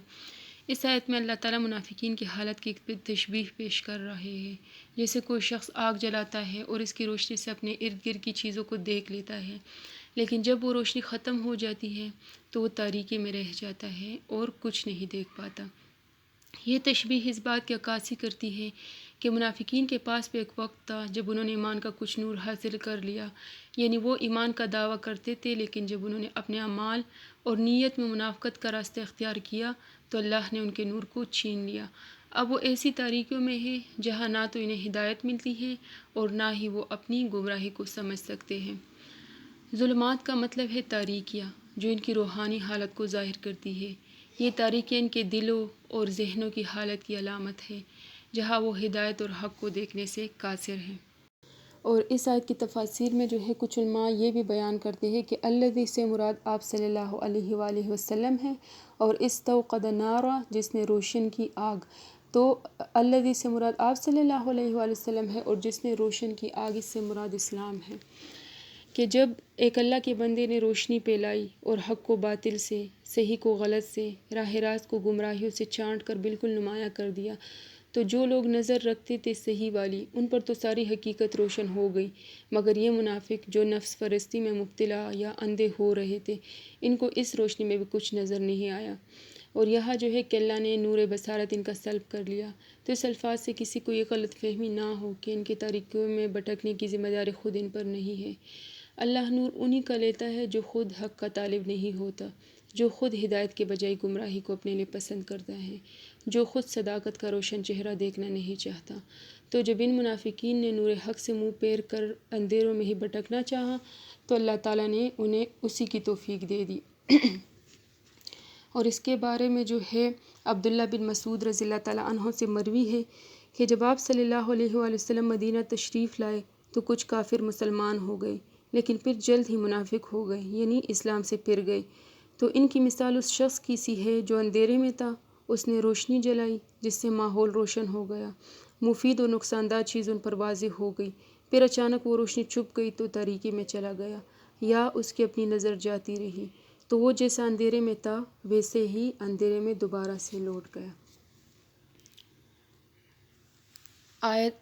اس آیت میں اللہ تعالیٰ منافقین کی حالت کی ایک تشبیہ پیش کر رہے ہیں۔ جیسے کوئی شخص آگ جلاتا ہے اور اس کی روشنی سے اپنے ارد گرد کی چیزوں کو دیکھ لیتا ہے، لیکن جب وہ روشنی ختم ہو جاتی ہے تو وہ تاریکی میں رہ جاتا ہے اور کچھ نہیں دیکھ پاتا۔ یہ تشبیہ اس بات کی عکاسی کرتی ہے کہ منافقین کے پاس بھی ایک وقت تھا جب انہوں نے ایمان کا کچھ نور حاصل کر لیا، یعنی وہ ایمان کا دعویٰ کرتے تھے، لیکن جب انہوں نے اپنے اعمال اور نیت میں منافقت کا راستہ اختیار کیا تو اللہ نے ان کے نور کو چھین لیا۔ اب وہ ایسی تاریکیوں میں ہے جہاں نہ تو انہیں ہدایت ملتی ہے اور نہ ہی وہ اپنی گمراہی کو سمجھ سکتے ہیں۔ ظلمات کا مطلب ہے تاریکیاں جو ان کی روحانی حالت کو ظاہر کرتی ہے۔ یہ تاریکیاں ان کے دلوں اور ذہنوں کی حالت کی علامت ہے جہاں وہ ہدایت اور حق کو دیکھنے سے قاصر ہیں۔ اور اس آیت کی تفاسیر میں جو ہے کچھ علماء یہ بھی بیان کرتے ہیں کہ الذی سے مراد آپ صلی اللہ علیہ وآلہ وسلم ہے، اور استوقد نارا جس نے روشن کی آگ، تو الذی سے مراد آپ صلی اللہ علیہ وآلہ وسلم ہے اور جس نے روشن کی آگ اس سے مراد اسلام ہے۔ کہ جب ایک اللہ کے بندے نے روشنی پھیلائی اور حق کو باطل سے، صحیح کو غلط سے، راہ راست کو گمراہیوں سے چھانٹ کر بالکل نمایاں کر دیا، تو جو لوگ نظر رکھتے تھے صحیح والی، ان پر تو ساری حقیقت روشن ہو گئی، مگر یہ منافق جو نفس پرستی میں مبتلا یا اندھے ہو رہے تھے، ان کو اس روشنی میں بھی کچھ نظر نہیں آیا۔ اور یہاں جو ہے کہ اللہ نے نور بصارت ان کا سلب کر لیا۔ تو اس الفاظ سے کسی کو یہ غلط فہمی نہ ہو کہ ان کے تاریکیوں میں بھٹکنے کی ذمہ داری خود ان پر نہیں ہے۔ اللہ نور انہی کا لیتا ہے جو خود حق کا طالب نہیں ہوتا، جو خود ہدایت کے بجائے گمراہی کو اپنے لیے پسند کرتا ہے، جو خود صداقت کا روشن چہرہ دیکھنا نہیں چاہتا۔ تو جب ان منافقین نے نور حق سے منہ پھیر کر اندھیروں میں ہی بھٹکنا چاہا تو اللہ تعالیٰ نے انہیں اسی کی توفیق دے دی۔ اور اس کے بارے میں جو ہے عبداللہ بن مسعود رضی اللہ تعالیٰ عنہ سے مروی ہے کہ جب آپ صلی اللہ علیہ وآلہ وسلم مدینہ تشریف لائے تو کچھ کافر مسلمان ہو گئے، لیکن پھر جلد ہی منافق ہو گئے، یعنی اسلام سے پھر گئے۔ تو ان کی مثال اس شخص کی سی ہے جو اندھیرے میں تھا، اس نے روشنی جلائی جس سے ماحول روشن ہو گیا، مفید اور نقصان دہ چیز ان پر واضح ہو گئی، پھر اچانک وہ روشنی چھپ گئی تو تاریکی میں چلا گیا یا اس کی اپنی نظر جاتی رہی، تو وہ جیسا اندھیرے میں تھا ویسے ہی اندھیرے میں دوبارہ سے لوٹ گیا۔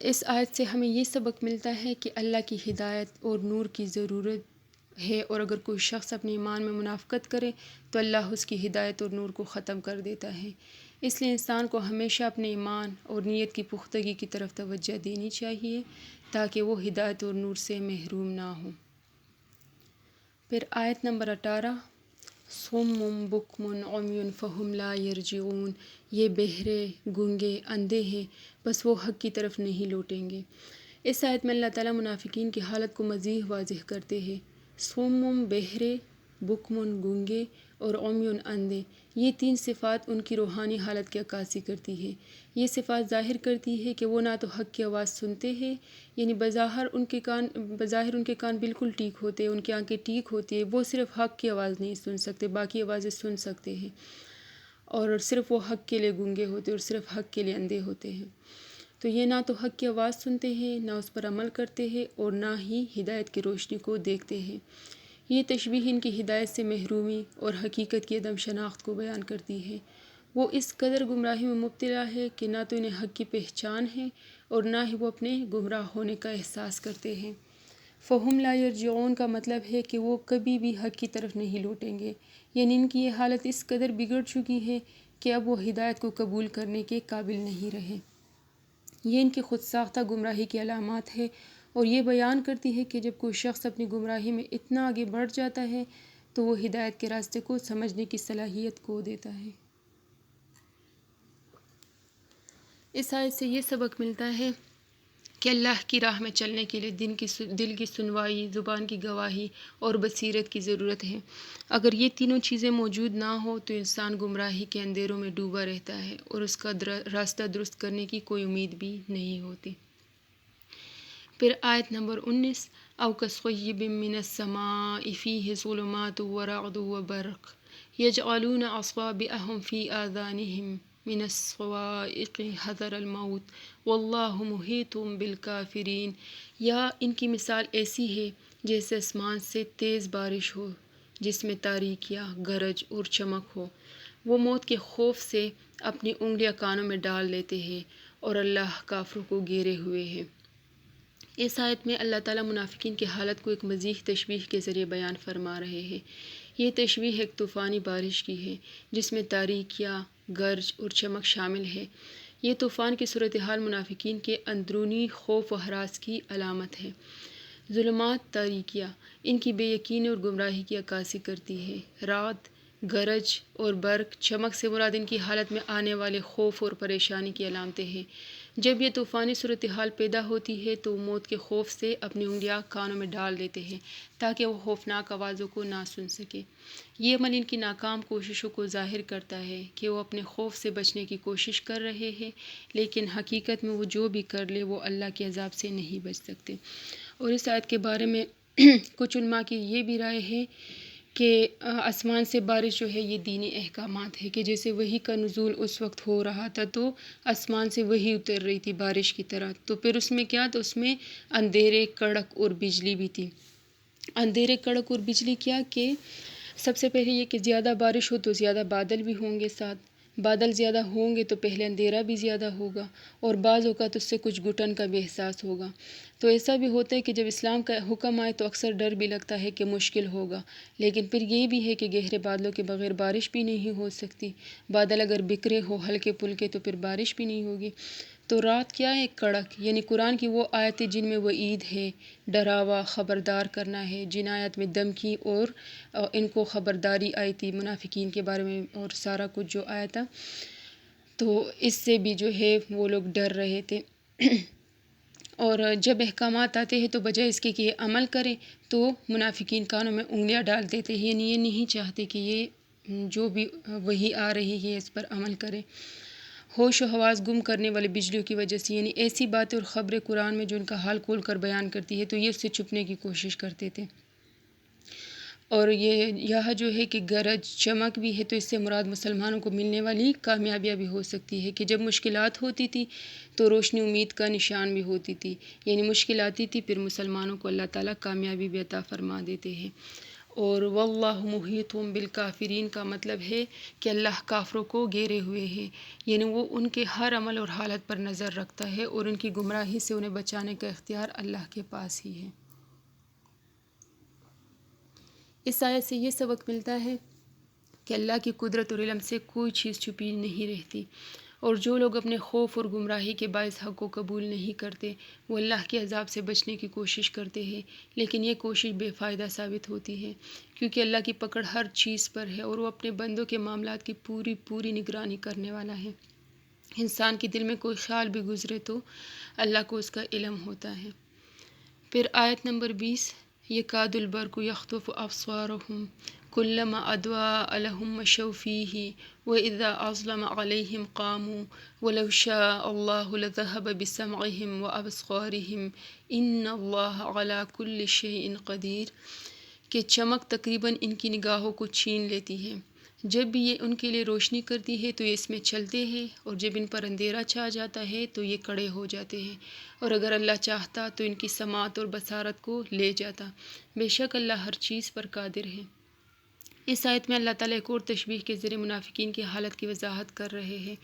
اس آیت سے ہمیں یہ سبق ملتا ہے کہ اللہ کی ہدایت اور نور کی ضرورت ہے، اور اگر کوئی شخص اپنے ایمان میں منافقت کرے تو اللہ اس کی ہدایت اور نور کو ختم کر دیتا ہے۔ اس لیے انسان کو ہمیشہ اپنے ایمان اور نیت کی پختگی کی طرف توجہ دینی چاہیے تاکہ وہ ہدایت اور نور سے محروم نہ ہوں۔ پھر آیت نمبر 18، صم بکم عمی فہم لا یرجعون، یہ بہرے، گونگے، اندھے ہیں بس وہ حق کی طرف نہیں لوٹیں گے۔ اس آیت میں اللہ تعالیٰ منافقین کی حالت کو مزید واضح کرتے ہیں۔ صم بہرے، بکمن گونگے اور عمیٌ اندھے، یہ 3 صفات ان کی روحانی حالت کی عکاسی کرتی ہے۔ یہ صفات ظاہر کرتی ہے کہ وہ نہ تو حق کی آواز سنتے ہیں، یعنی بظاہر ان کے کان بالکل ٹھیک ہوتے ہیں، ان کی آنکھیں ٹھیک ہوتی ہیں، وہ صرف حق کی آواز نہیں سن سکتے، باقی آوازیں سن سکتے ہیں، اور صرف وہ حق کے لیے گونگے ہوتے ہیں اور صرف حق کے لیے اندھے ہوتے ہیں۔ تو یہ نہ تو حق کی آواز سنتے ہیں، نہ اس پر عمل کرتے ہیں، اور نہ ہی ہدایت کی روشنی کو دیکھتے ہیں۔ یہ تشبیہ ان کی ہدایت سے محرومی اور حقیقت کی عدم شناخت کو بیان کرتی ہے۔ وہ اس قدر گمراہی میں مبتلا ہے کہ نہ تو انہیں حق کی پہچان ہے اور نہ ہی وہ اپنے گمراہ ہونے کا احساس کرتے ہیں۔ فَهُمْ لَا يَرْجِعُونَ کا مطلب ہے کہ وہ کبھی بھی حق کی طرف نہیں لوٹیں گے، یعنی ان کی یہ حالت اس قدر بگڑ چکی ہے کہ اب وہ ہدایت کو قبول کرنے کے قابل نہیں رہے۔ یہ ان کی خود ساختہ گمراہی کی علامات ہے، اور یہ بیان کرتی ہے کہ جب کوئی شخص اپنی گمراہی میں اتنا آگے بڑھ جاتا ہے تو وہ ہدایت کے راستے کو سمجھنے کی صلاحیت کھو دیتا ہے۔ اس آیت سے یہ سبق ملتا ہے کہ اللہ کی راہ میں چلنے کے لیے دل کی سنوائی، زبان کی گواہی اور بصیرت کی ضرورت ہے۔ اگر یہ تینوں چیزیں موجود نہ ہو تو انسان گمراہی کے اندھیروں میں ڈوبا رہتا ہے اور اس کا راستہ درست کرنے کی کوئی امید بھی نہیں ہوتی۔ پھر آیت نمبر 19، او کصیب من السماء فیہ ظلمات ورعد وبرق یجعلون اصابعهم فی آذانهم من الصواعق حذر الموت واللہ محیط بالکافرین۔ یا ان کی مثال ایسی ہے جیسے آسمان سے تیز بارش ہو جس میں تاریکیاں، گرج اور چمک ہو۔ وہ موت کے خوف سے اپنی انگلیاں کانوں میں ڈال لیتے ہیں اور اللہ کافروں کو گھیرے ہوئے ہے۔ اس آیت میں اللہ تعالیٰ منافقین کی حالت کو ایک مزید تشبیہ کے ذریعے بیان فرما رہے ہیں۔ یہ تشبیہ ایک طوفانی بارش کی ہے جس میں تاریکیاں، گرج اور چمک شامل ہے۔ یہ طوفان کی صورتحال منافقین کے اندرونی خوف و ہراس کی علامت ہے۔ ظلمات، تاریکیاں ان کی بے یقینی اور گمراہی کی عکاسی کرتی ہے۔ رعد، گرج اور برق، چمک سے مراد ان کی حالت میں آنے والے خوف اور پریشانی کی علامتیں ہیں۔ جب یہ طوفانی صورتحال پیدا ہوتی ہے تو وہ موت کے خوف سے اپنی انگلیاں کانوں میں ڈال دیتے ہیں تاکہ وہ خوفناک آوازوں کو نہ سن سکے۔ یہ عمل ان کی ناکام کوششوں کو ظاہر کرتا ہے کہ وہ اپنے خوف سے بچنے کی کوشش کر رہے ہیں، لیکن حقیقت میں وہ جو بھی کر لے وہ اللہ کے عذاب سے نہیں بچ سکتے۔ اور اس آیت کے بارے میں کچھ علماء کی یہ بھی رائے ہے کہ آسمان سے بارش جو ہے یہ دینی احکامات ہے، کہ جیسے وحی کا نزول اس وقت ہو رہا تھا تو آسمان سے وحی اتر رہی تھی بارش کی طرح، تو پھر اس میں کیا، تو اس میں اندھیرے، کڑک اور بجلی بھی تھی۔ اندھیرے، کڑک اور بجلی کیا کہ سب سے پہلے یہ کہ زیادہ بارش ہو تو زیادہ بادل بھی ہوں گے ساتھ، بادل زیادہ ہوں گے تو پہلے اندھیرا بھی زیادہ ہوگا، اور بعض اوقات اس سے کچھ گھٹن کا بھی احساس ہوگا۔ تو ایسا بھی ہوتا ہے کہ جب اسلام کا حکم آئے تو اکثر ڈر بھی لگتا ہے کہ مشکل ہوگا، لیکن پھر یہ بھی ہے کہ گہرے بادلوں کے بغیر بارش بھی نہیں ہو سکتی، بادل اگر بکھرے ہو ہلکے پھلکے تو پھر بارش بھی نہیں ہوگی۔ تو رات کیا ہے، کڑک، یعنی قرآن کی وہ آیتیں جن میں وعید ہے، ڈراوا، خبردار کرنا ہے، جن آیت میں دھمکی اور ان کو خبرداری آئی تھی منافقین کے بارے میں اور سارا کچھ جو آیا تھا، تو اس سے بھی جو ہے وہ لوگ ڈر رہے تھے۔ اور جب احکامات آتے ہیں تو بجائے اس کے کہ یہ عمل کریں تو منافقین کانوں میں انگلیاں ڈال دیتے ہیں، یعنی یہ نہیں چاہتے کہ یہ جو بھی وحی آ رہی ہے اس پر عمل کرے۔ ہوش و حواس گم کرنے والے بجلیوں کی وجہ سے، یعنی ایسی باتیں اور خبریں قرآن میں جو ان کا حال کھول کر بیان کرتی ہے تو یہ اس سے چھپنے کی کوشش کرتے تھے۔ اور یہاں جو ہے کہ گرج، چمک بھی ہے تو اس سے مراد مسلمانوں کو ملنے والی کامیابیاں بھی ہو سکتی ہے، کہ جب مشکلات ہوتی تھی تو روشنی امید کا نشان بھی ہوتی تھی، یعنی مشکل آتی تھی پھر مسلمانوں کو اللہ تعالیٰ کامیابی بھی عطا فرما دیتے ہیں۔ اور واللہ محیط بالکافرین کا مطلب ہے کہ اللہ کافروں کو گھیرے ہوئے ہے، یعنی وہ ان کے ہر عمل اور حالت پر نظر رکھتا ہے اور ان کی گمراہی سے انہیں بچانے کا اختیار اللہ کے پاس ہی ہے۔ اس آیت سے یہ سبق ملتا ہے کہ اللہ کی قدرت اور علم سے کوئی چیز چھپی نہیں رہتی، اور جو لوگ اپنے خوف اور گمراہی کے باعث حق کو قبول نہیں کرتے وہ اللہ کے عذاب سے بچنے کی کوشش کرتے ہیں، لیکن یہ کوشش بے فائدہ ثابت ہوتی ہے، کیونکہ اللہ کی پکڑ ہر چیز پر ہے اور وہ اپنے بندوں کے معاملات کی پوری نگرانی کرنے والا ہے۔ انسان کے دل میں کوئی خیال بھی گزرے تو اللہ کو اس کا علم ہوتا ہے۔ پھر آیت نمبر 20، یکاد البرق یخطف ابصارہم کلما اضاء لهم مشوا فیہ واذا اظلم علیہم قاموا ولو شاء اللہ لذہب بسمعہم وابصارہم ان اللہ علی کل شیء قدیر، کہ چمک تقریباً ان کی نگاہوں کو چھین لیتی ہے، جب بھی یہ ان کے لیے روشنی کرتی ہے تو یہ اس میں چلتے ہیں، اور جب ان پر اندھیرا چھا جاتا ہے تو یہ کڑے ہو جاتے ہیں، اور اگر اللہ چاہتا تو ان کی سماعت اور بصارت کو لے جاتا، بے شک اللہ ہر چیز پر قادر ہے۔ اس آیت میں اللہ تعالیٰ ایک اور تشبیہ کے ذریعے منافقین کی حالت کی وضاحت کر رہے ہیں۔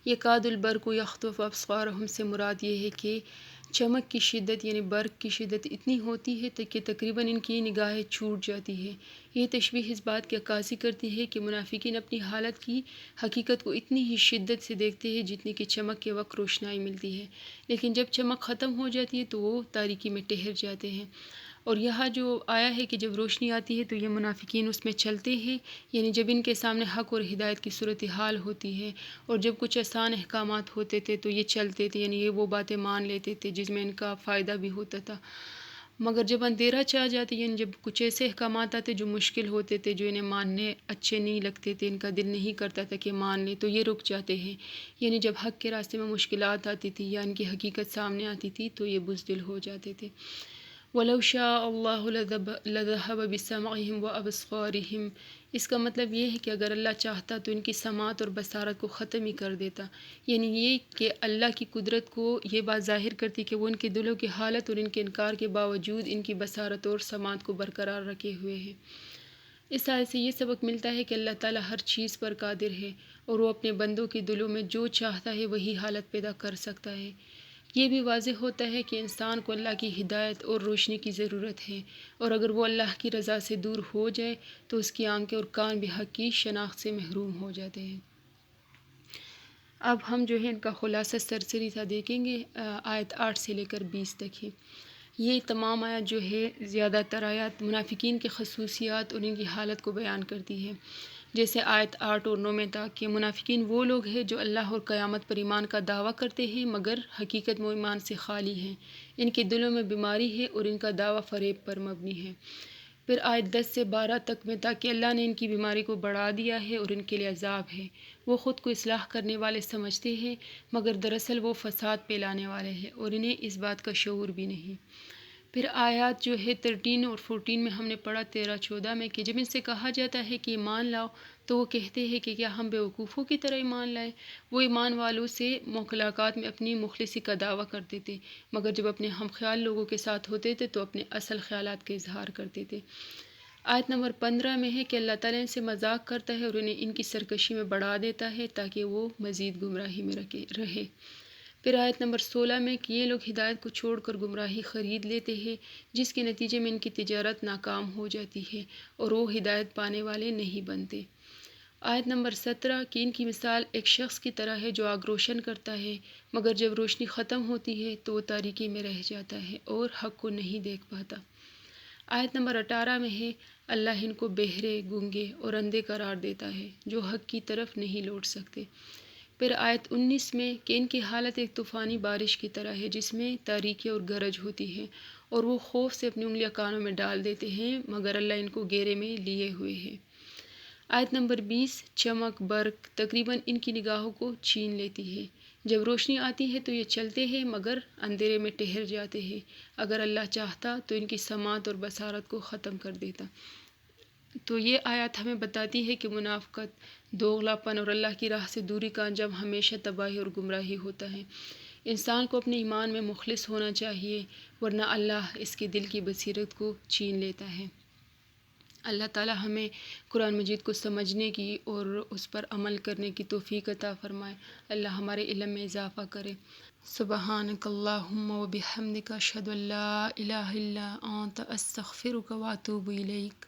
یکاد البرق یخطف ابصارہم سے مراد یہ ہے کہ چمک کی شدت یعنی برق کی شدت اتنی ہوتی ہے کہ تقریباً ان کی نگاہیں چھوٹ جاتی ہے۔ یہ تشبیہ اس بات کی عکاسی کرتی ہے کہ منافقین اپنی حالت کی حقیقت کو اتنی ہی شدت سے دیکھتے ہیں جتنی کہ چمک کے وقت روشنائی ملتی ہے، لیکن جب چمک ختم ہو جاتی ہے تو وہ تاریکی میں ٹھہر جاتے ہیں۔ اور یہاں جو آیا ہے کہ جب روشنی آتی ہے تو یہ منافقین اس میں چلتے ہیں، یعنی جب ان کے سامنے حق اور ہدایت کی صورتحال ہوتی ہے اور جب کچھ آسان احکامات ہوتے تھے تو یہ چلتے تھے، یعنی یہ وہ باتیں مان لیتے تھے جس میں ان کا فائدہ بھی ہوتا تھا، مگر جب اندھیرا چھا جاتا یعنی جب کچھ ایسے احکامات آتے جو مشکل ہوتے تھے، جو انہیں ماننے اچھے نہیں لگتے تھے، ان کا دل نہیں کرتا تھا کہ مان لیں، تو یہ رک جاتے ہیں، یعنی جب حق کے راستے میں مشکلات آتی تھی یا ان کی حقیقت سامنے آتی تھی تو یہ بزدل ہو جاتے تھے۔ وَلَوْ شَاءَ اللَّهُ لَذَهَبَ بِسَمْعِهِمْ وَأَبْصَارِهِمْ، اس کا مطلب یہ ہے کہ اگر اللہ چاہتا تو ان کی سماعت اور بصارت کو ختم ہی کر دیتا، یعنی یہ کہ اللہ کی قدرت کو یہ بات ظاہر کرتی کہ وہ ان کے دلوں کی حالت اور ان کے انکار کے باوجود ان کی بصارت اور سماعت کو برقرار رکھے ہوئے ہے۔ اس آیت سے یہ سبق ملتا ہے کہ اللہ تعالیٰ ہر چیز پر قادر ہے اور وہ اپنے بندوں کے دلوں میں جو چاہتا ہے وہی حالت پیدا کر سکتا ہے۔ یہ بھی واضح ہوتا ہے کہ انسان کو اللہ کی ہدایت اور روشنی کی ضرورت ہے، اور اگر وہ اللہ کی رضا سے دور ہو جائے تو اس کی آنکھیں اور کان بھی حق کی شناخت سے محروم ہو جاتے ہیں۔ اب ہم جو ہے ان کا خلاصہ سرسری سا دیکھیں گے، آیت 8 سے لے کر 20 تک ہی۔ یہ تمام آیات جو ہے زیادہ تر آیات منافقین کے خصوصیات اور ان کی حالت کو بیان کرتی ہے، جیسے آیت 8 اور 9 میں تھا کہ منافقین وہ لوگ ہیں جو اللہ اور قیامت پر ایمان کا دعویٰ کرتے ہیں مگر حقیقت میں ایمان سے خالی ہیں، ان کے دلوں میں بیماری ہے اور ان کا دعویٰ فریب پر مبنی ہے۔ پھر آیت 10 سے 12 تک میں تھا کہ اللہ نے ان کی بیماری کو بڑھا دیا ہے اور ان کے لیے عذاب ہے، وہ خود کو اصلاح کرنے والے سمجھتے ہیں مگر دراصل وہ فساد پھیلانے والے ہیں اور انہیں اس بات کا شعور بھی نہیں۔ پھر آیات جو ہے 13 اور 14 میں ہم نے پڑھا 13-14 میں کہ جب ان سے کہا جاتا ہے کہ ایمان لاؤ تو وہ کہتے ہیں کہ کیا ہم بیوقوفوں کی طرح ایمان لائیں؟ وہ ایمان والوں سے ملاقات میں اپنی مخلصی کا دعویٰ کرتے تھے، مگر جب اپنے ہم خیال لوگوں کے ساتھ ہوتے تھے تو اپنے اصل خیالات کا اظہار کرتے تھے۔ آیت نمبر 15 میں ہے کہ اللہ تعالیٰ ان سے مذاق کرتا ہے اور انہیں ان کی سرکشی میں بڑھا دیتا ہے تاکہ وہ مزید گمراہی میں رہے۔ پھر آیت نمبر 16 میں کہ یہ لوگ ہدایت کو چھوڑ کر گمراہی خرید لیتے ہیں جس کے نتیجے میں ان کی تجارت ناکام ہو جاتی ہے اور وہ ہدایت پانے والے نہیں بنتے۔ آیت نمبر 17 کہ ان کی مثال ایک شخص کی طرح ہے جو آگ روشن کرتا ہے مگر جب روشنی ختم ہوتی ہے تو وہ تاریکی میں رہ جاتا ہے اور حق کو نہیں دیکھ پاتا۔ آیت نمبر 18 میں ہے اللہ ان کو بہرے، گونگے اور اندھے قرار دیتا ہے جو حق کی طرف نہیں لوٹ سکتے۔ پھر آیت 19 میں کہ ان کی حالت ایک طوفانی بارش کی طرح ہے جس میں تاریکی اور گرج ہوتی ہے اور وہ خوف سے اپنی انگلیاں کانوں میں ڈال دیتے ہیں مگر اللہ ان کو گھیرے میں لیے ہوئے ہے۔ آیت نمبر 20 چمک برق تقریباً ان کی نگاہوں کو چھین لیتی ہے، جب روشنی آتی ہے تو یہ چلتے ہیں مگر اندھیرے میں ٹھہر جاتے ہیں، اگر اللہ چاہتا تو ان کی سماعت اور بصارت کو ختم کر دیتا۔ تو یہ آیات ہمیں بتاتی ہے کہ منافقت، دوغلاپن اور اللہ کی راہ سے دوری کا انجام ہمیشہ تباہی اور گمراہی ہوتا ہے۔ انسان کو اپنے ایمان میں مخلص ہونا چاہیے ورنہ اللہ اس کے دل کی بصیرت کو چھین لیتا ہے۔ اللہ تعالیٰ ہمیں قرآن مجید کو سمجھنے کی اور اس پر عمل کرنے کی توفیق عطا فرمائے۔ اللہ ہمارے علم میں اضافہ کرے۔ سبحانک اللہم و بحمدک اشہد ان لا الہ الا انت استغفرک و اتوب الیک۔